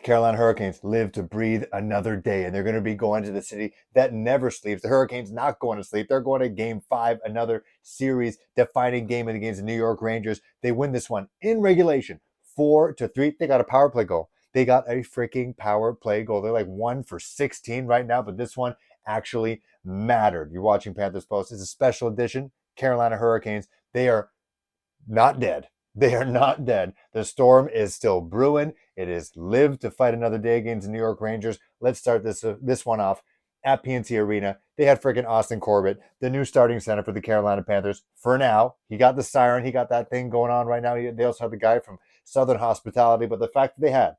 Carolina Hurricanes live to breathe another day, and they're going to be going to the city that never sleeps. The Hurricanes not going to sleep. They're going to game five, another series defining game against the New York Rangers. They win this one in regulation, 4-3. They got a power play goal. They got a freaking power play goal. They're like 1 for 16 right now, but this one actually mattered. You're watching Panthers Post. It's a special edition. Carolina Hurricanes. They are not dead. They are not dead. The storm is still brewing. It is live to fight another day against the New York Rangers. Let's start this one off at PNC Arena. They had freaking Austin Corbett, the new starting center for the Carolina Panthers. For now, he got the siren. He got that thing going on right now. They also have the guy from Southern Hospitality. But the fact that they had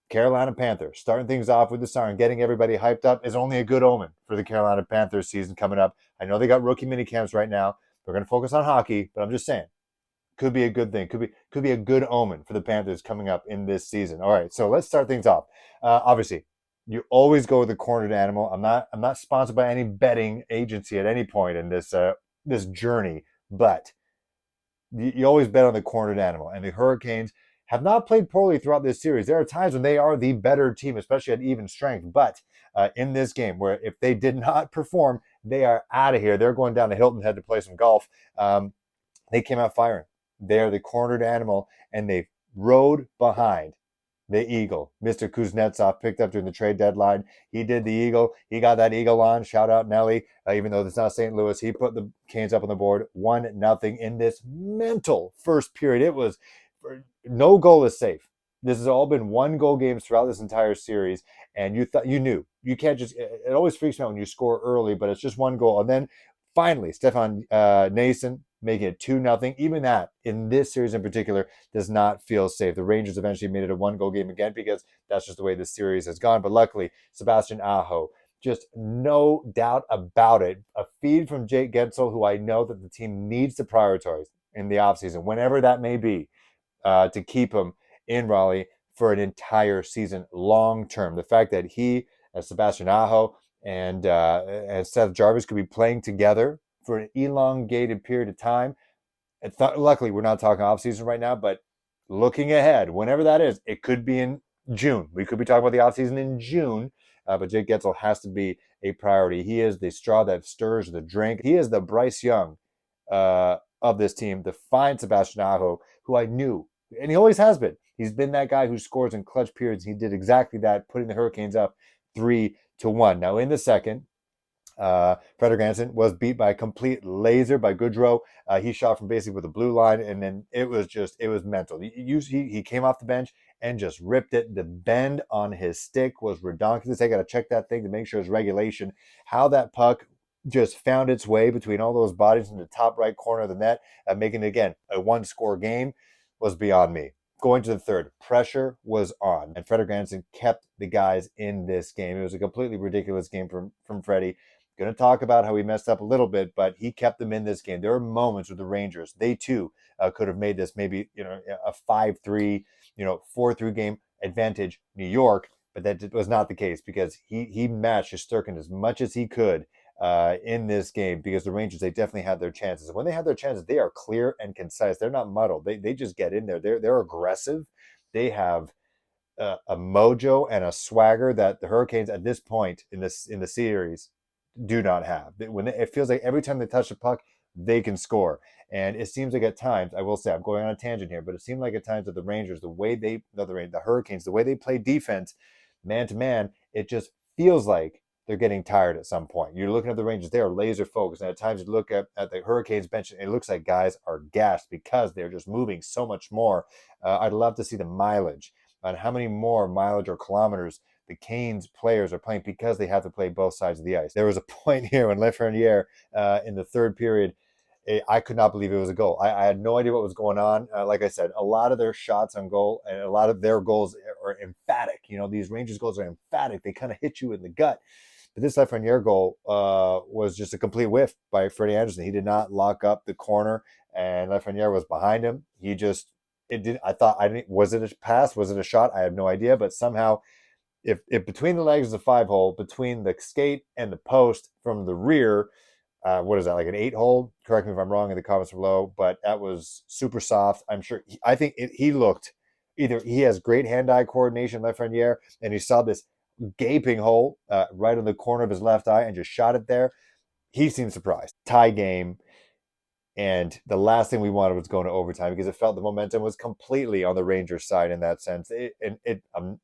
Carolina Panthers starting things off with the siren, getting everybody hyped up is only a good omen for the Carolina Panthers season coming up. I know they got rookie mini camps right now. They're going to focus on hockey, but I'm just saying could be a good thing. Could be a good omen for the Panthers coming up in this season. All right, so let's start things off. Obviously, you always go with the cornered animal. I'm not sponsored by any betting agency at any point in this journey, but you always bet on the cornered animal. And the Hurricanes have not played poorly throughout this series. There are times when they are the better team, especially at even strength. But in this game, where if they did not perform, they are out of here. They're going down to Hilton Head to play some golf. They came out firing. They're the cornered animal, and they rode behind the Eagle. Mr. Kuznetsov picked up during the trade deadline. He did the Eagle. He got that Eagle on. Shout out Nelly. Even though it's not St. Louis, he put the Canes up on the board 1-0 in this mental first period. It was no goal is safe. This has all been one goal games throughout this entire series, and you knew you can't just. It always freaks me out when you score early, but it's just one goal, and then finally Stefan Noesen making it 2-0. Even that in this series in particular does not feel safe. The Rangers eventually made it a one-goal game again because that's just the way this series has gone. But luckily, Sebastian Aho, just no doubt about it, a feed from Jake Gensel, who I know that the team needs to prioritize in the offseason, whenever that may be, to keep him in Raleigh for an entire season long term. The fact that he, as Sebastian Aho, and Seth Jarvis could be playing together for an elongated period of time. Luckily, we're not talking offseason right now, but looking ahead, whenever that is, it could be in June. We could be talking about the offseason in June, but Jake Getzel has to be a priority. He is the straw that stirs the drink. He is the Bryce Young of this team, the fine Sebastian Aho, who I knew, and he always has been. He's been that guy who scores in clutch periods. He did exactly that, putting the Hurricanes up 3-1. Now, in the second, Frederik Andersen was beat by a complete laser by Goodrow. He shot from basically with the blue line, and then it was mental. He came off the bench and just ripped it. The bend on his stick was redonkulous. I got to check that thing to make sure it's regulation. How that puck just found its way between all those bodies in the top right corner of the net, making it again a one-score game, was beyond me. Going to the third, pressure was on, and Frederik Andersen kept the guys in this game. It was a completely ridiculous game from Freddie. Going to talk about how he messed up a little bit, but he kept them in this game. There were moments with the Rangers. They too could have made this maybe a 5-3, 4-3 game advantage New York, but that was not the case because he matched Shesterkin as much as he could in this game because the Rangers, they definitely had their chances. When they have their chances, they are clear and concise. They're not muddled. They just get in there. They're aggressive. They have a mojo and a swagger that the Hurricanes at this point in the series do not have. It feels like every time they touch the puck, they can score. And it seems like at times, I will say, I'm going on a tangent here, but it seemed like at times that the Rangers, the Hurricanes, the way they play defense, man to man, it just feels like they're getting tired at some point. You're looking at the Rangers, they are laser focused. And at times you look at the Hurricanes bench, and it looks like guys are gassed because they're just moving so much more. I'd love to see the mileage on how many more mileage or kilometers the Canes players are playing because they have to play both sides of the ice. There was a point here when Lafreniere in the third period, I could not believe it was a goal. I had no idea what was going on. Like I said, a lot of their shots on goal and a lot of their goals are emphatic. These Rangers goals are emphatic. They kind of hit you in the gut. But this Lafreniere goal was just a complete whiff by Freddie Andersen. He did not lock up the corner, and Lafreniere was behind him. Was it a pass? Was it a shot? I have no idea. But somehow, if between the legs is a 5-hole, between the skate and the post from the rear, what is that, like an 8-hole? Correct me if I'm wrong in the comments below, but that was super soft. I think he looked either he has great hand-eye coordination, Lafreniere, and he saw this gaping hole right on the corner of his left eye and just shot it there. He seemed surprised. Tie game. And the last thing we wanted was going to overtime because it felt the momentum was completely on the Rangers side in that sense.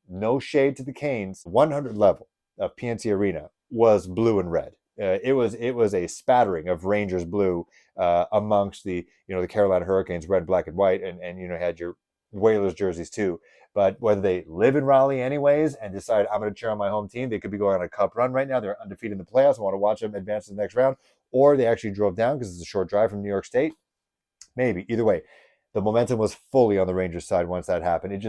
No shade to the Canes. 100 level of PNC Arena was blue and red. It was a spattering of Rangers blue amongst the Carolina Hurricanes red, black, and white, and had your Whalers jerseys too. But whether they live in Raleigh anyways and decide I'm going to cheer on my home team, they could be going on a cup run right now. They're undefeated in the playoffs. I want to watch them advance to the next round, or they actually drove down because it's a short drive from New York State. Maybe either way, the momentum was fully on the Rangers side once that happened. It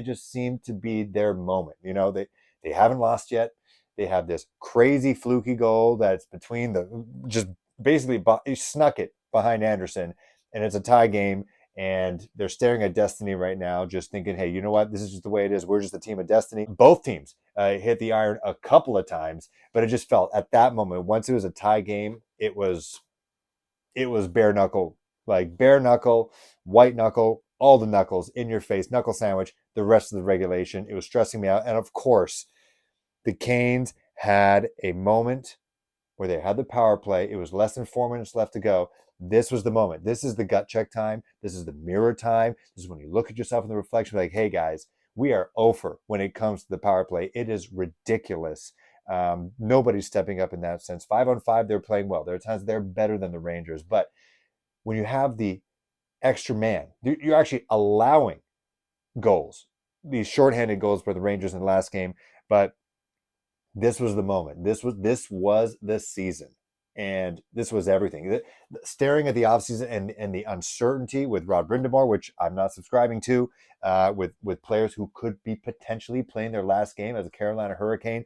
just seemed to be their moment. They haven't lost yet. They have this crazy fluky goal that's between the just basically he snuck it behind Anderson, and it's a tie game. And they're staring at destiny right now, just thinking, hey, you know what? This is just the way it is. We're just a team of destiny. Both teams hit the iron a couple of times, but it just felt at that moment, once it was a tie game, it was bare knuckle, like bare knuckle, white knuckle, all the knuckles in your face, knuckle sandwich, the rest of the regulation. It was stressing me out. And of course, the Canes had a moment where they had the power play. It was less than 4 minutes left to go. This was the moment. This is the gut check time. This is the mirror time. This is when you look at yourself in the reflection, like, hey, guys, we are over when it comes to the power play. It is ridiculous. Nobody's stepping up in that sense. 5-on-5, they're playing well. There are times they're better than the Rangers. But when you have the extra man, you're actually allowing goals, these shorthanded goals for the Rangers in the last game. But this was the moment. This was the season. And this was everything. Staring at the offseason and the uncertainty with Rod Brind'Amour, which I'm not subscribing to, with players who could be potentially playing their last game as a Carolina Hurricane,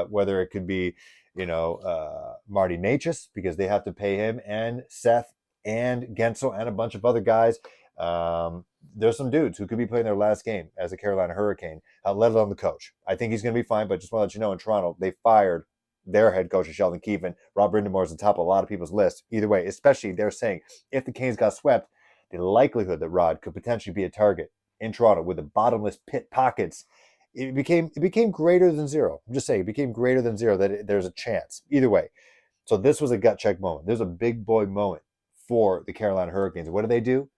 whether it could be, Marty Necas, because they have to pay him, and Seth and Gensel and a bunch of other guys. There's some dudes who could be playing their last game as a Carolina Hurricane, let alone the coach. I think he's going to be fine, but just want to let you know, in Toronto, they fired their head coach, Sheldon Keefe. Rob Brind'Amour is on top of a lot of people's list. Either way, especially they're saying if the Canes got swept, the likelihood that Rod could potentially be a target in Toronto with the bottomless pit pockets, it became greater than zero. I'm just saying, it became greater than zero that there's a chance. Either way. So this was a gut check moment. There's a big boy moment for the Carolina Hurricanes. What do?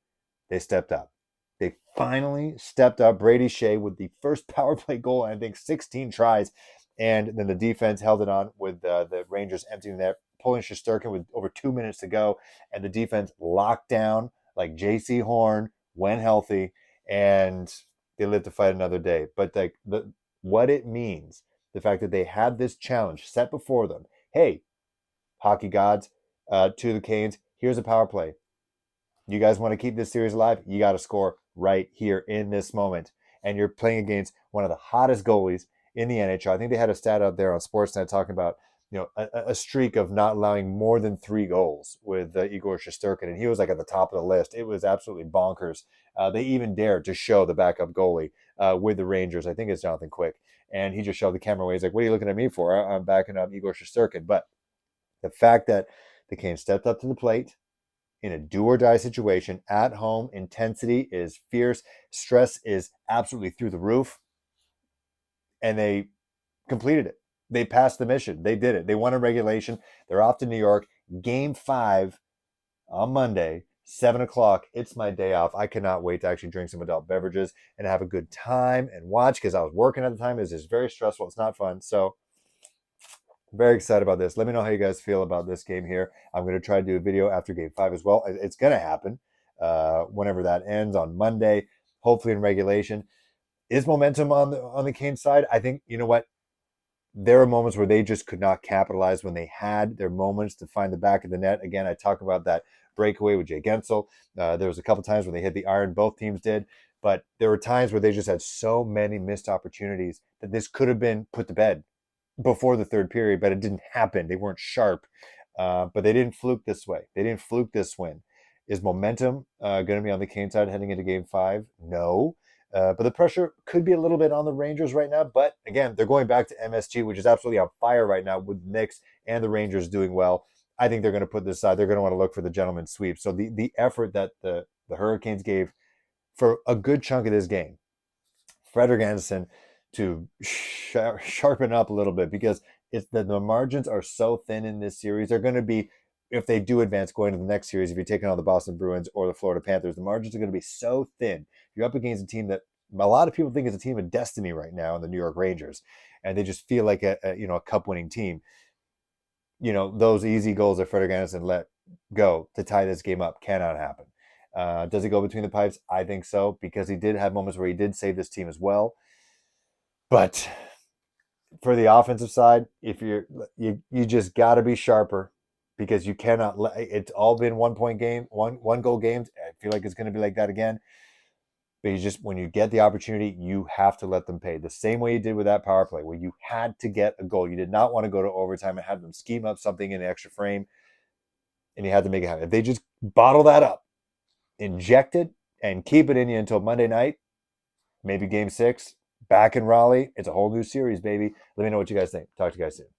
They stepped up. They finally stepped up. Brady Shea with the first power play goal, I think 16 tries. And then the defense held it on with the Rangers emptying that, pulling Shesterkin with over 2 minutes to go. And the defense locked down like J.C. Horn when healthy. And they lived to fight another day. But what it means, the fact that they had this challenge set before them. Hey, hockey gods, to the Canes, here's a power play. You guys want to keep this series alive? You got to score right here in this moment. And you're playing against one of the hottest goalies in the NHL. I think they had a stat out there on Sportsnet talking about a streak of not allowing more than 3 goals with Igor Shesterkin, and he was like at the top of the list. It was absolutely bonkers. They even dared to show the backup goalie with the Rangers. I think it's Jonathan Quick, and he just showed the camera away. He's like, "What are you looking at me for? I'm backing up Igor Shesterkin." But the fact that the Canes stepped up to the plate in a do or die situation at home, intensity is fierce, stress is absolutely through the roof, and they completed it. They passed the mission. They did it. They won in regulation. They're off to New York. Game 5 on Monday, 7 o'clock. It's my day off. I cannot wait to actually drink some adult beverages and have a good time and watch, because I was working at the time. It's just very stressful. It's not fun. So very excited about this. Let me know how you guys feel about this game here. I'm going to try to do a video after game 5 as well. It's going to happen whenever that ends on Monday, hopefully in regulation. Is momentum on the Canes side? I think, you know what? There are moments where they just could not capitalize when they had their moments to find the back of the net. Again, I talk about that breakaway with Jay Gensel. There was a couple times when they hit the iron. Both teams did. But there were times where they just had so many missed opportunities that this could have been put to bed before the third period, but it didn't happen. They weren't sharp. But they didn't fluke this way. They didn't fluke this win. Is momentum going to be on the Canes side heading into game 5? No. But the pressure could be a little bit on the Rangers right now. But again, they're going back to MSG, which is absolutely on fire right now with Knicks and the Rangers doing well. I think they're going to put this aside. They're going to want to look for the gentleman's sweep. So the effort that the Hurricanes gave for a good chunk of this game, Frederick Anderson to sharpen up a little bit because it's the margins are so thin in this series. They're going to be, if they do advance going to the next series, if you're taking on the Boston Bruins or the Florida Panthers, the margins are going to be so thin. You're up against a team that a lot of people think is a team of destiny right now in the New York Rangers, and they just feel like a cup winning team. Those easy goals that Frederick Anderson let go to tie this game up cannot happen. Does it go between the pipes? I think so, because he did have moments where he did save this team as well. But for the offensive side, if you just got to be sharper, because you cannot let it's all been 1 point game, one goal games. I feel like it's going to be like that again. But when you get the opportunity, you have to let them pay the same way you did with that power play, where you had to get a goal. You did not want to go to overtime and have them scheme up something in the extra frame, and you had to make it happen. If they just bottle that up, inject it, and keep it in you until Monday night, maybe game 6, back in Raleigh, it's a whole new series, baby. Let me know what you guys think. Talk to you guys soon.